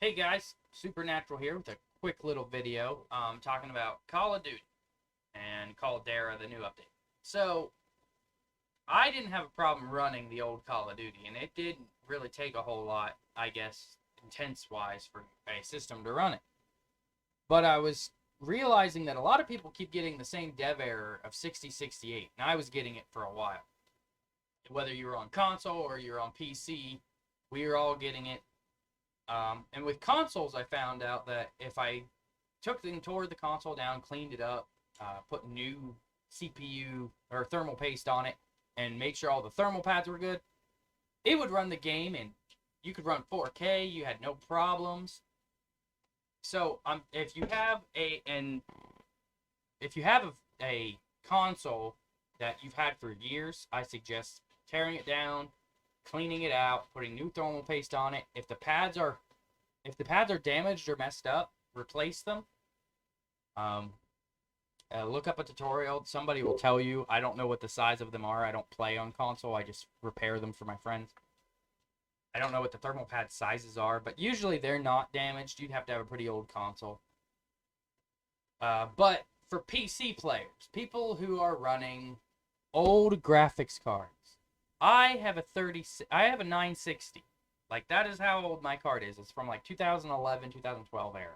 Hey guys, Supernatural here with a quick little video talking about Call of Duty and Caldera, the new update. So, I didn't have a problem running the old Call of Duty, and it didn't really take a whole lot, I guess, intense-wise for a system to run it. But I was realizing that a lot of people keep getting the same dev error of 6068, and I was getting it for a while. Whether you were on console or you're on PC, we were all getting it. And with consoles, I found out that if I tore the console down, cleaned it up, put new CPU or thermal paste on it, and made sure all the thermal pads were good, it would run the game, and you could run 4K. You had no problems. So if you have a console that you've had for years, I suggest tearing it down, cleaning it out, putting new thermal paste on it. If the pads are damaged or messed up, replace them. Look up a tutorial. Somebody will tell you. I don't know what the size of them are. I don't play on console. I just repair them for my friends. I don't know what the thermal pad sizes are, but usually they're not damaged. You'd have to have a pretty old console. But for PC players, people who are running old graphics cards, I have a 960. Like, that is how old my card is. It's from like 2011, 2012 era.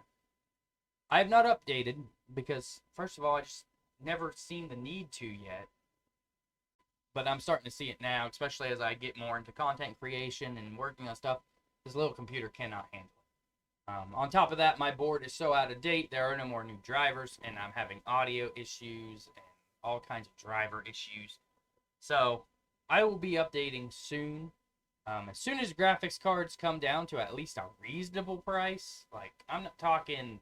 I have not updated because, first of all, I just never seen the need to yet. But I'm starting to see it now, especially as I get more into content creation and working on stuff. This little computer cannot handle it. On top of that, my board is so out of date, there are no more new drivers, and I'm having audio issues and all kinds of driver issues. So, I will be updating soon. As soon as graphics cards come down to at least a reasonable price, like, I'm not talking,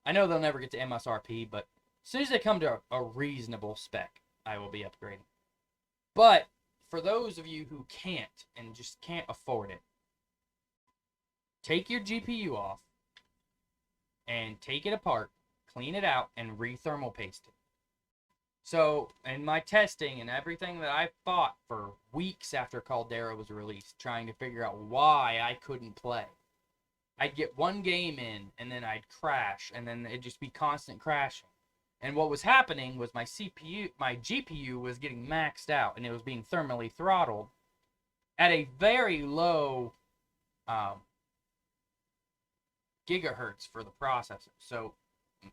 I know they'll never get to MSRP, but as soon as they come to a reasonable spec, I will be upgrading. But for those of you who can't and just can't afford it, take your GPU off and take it apart, clean it out, and re-thermal paste it. So, in my testing and everything that I fought for weeks after Caldera was released, trying to figure out why I couldn't play. I'd get one game in, and then I'd crash, and then it'd just be constant crashing. And what was happening was my GPU was getting maxed out, and it was being thermally throttled at a very low gigahertz for the processor. So,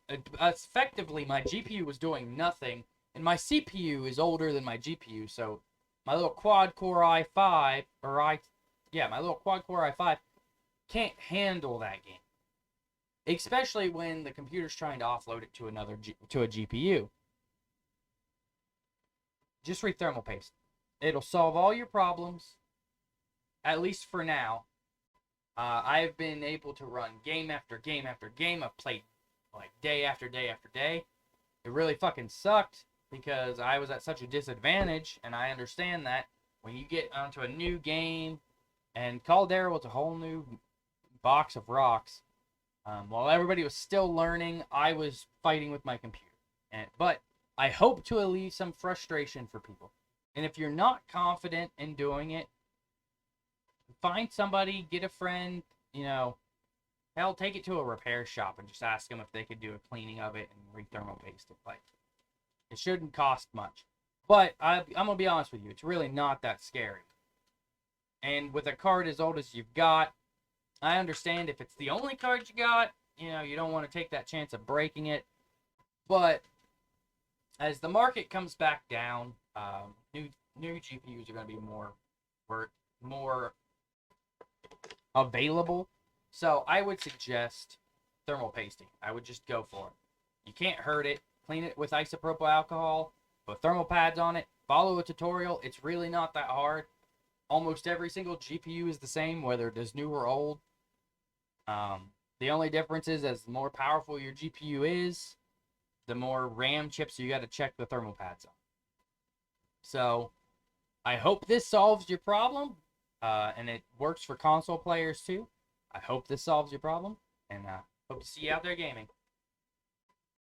effectively, my GPU was doing nothing. And my CPU is older than my GPU, so my little quad-core i5, my little quad-core i5 can't handle that game. Especially when the computer's trying to offload it to a GPU. Just re-thermal paste. It'll solve all your problems, at least for now. I've been able to run game after game after game. I've played like day after day after day. It really fucking sucked, because I was at such a disadvantage, and I understand that when you get onto a new game, and Caldera was a whole new box of rocks, while everybody was still learning, I was fighting with my computer. But I hope to alleviate some frustration for people. And if you're not confident in doing it, find somebody, get a friend, hell, take it to a repair shop and just ask them if they could do a cleaning of it and re-thermal paste it. Like, it shouldn't cost much. But I'm going to be honest with you, it's really not that scary. And with a card as old as you've got, I understand if it's the only card you got, you don't want to take that chance of breaking it. But as the market comes back down, new GPUs are going to be more available. So I would suggest thermal pasting. I would just go for it. You can't hurt it. Clean it with isopropyl alcohol, put thermal pads on it, follow a tutorial. It's really not that hard. Almost every single GPU is the same, whether it is new or old. The only difference is, as the more powerful your GPU is, the more RAM chips you got to check the thermal pads on. So, I hope this solves your problem, and it works for console players too. I hope this solves your problem, and hope to see you out there gaming.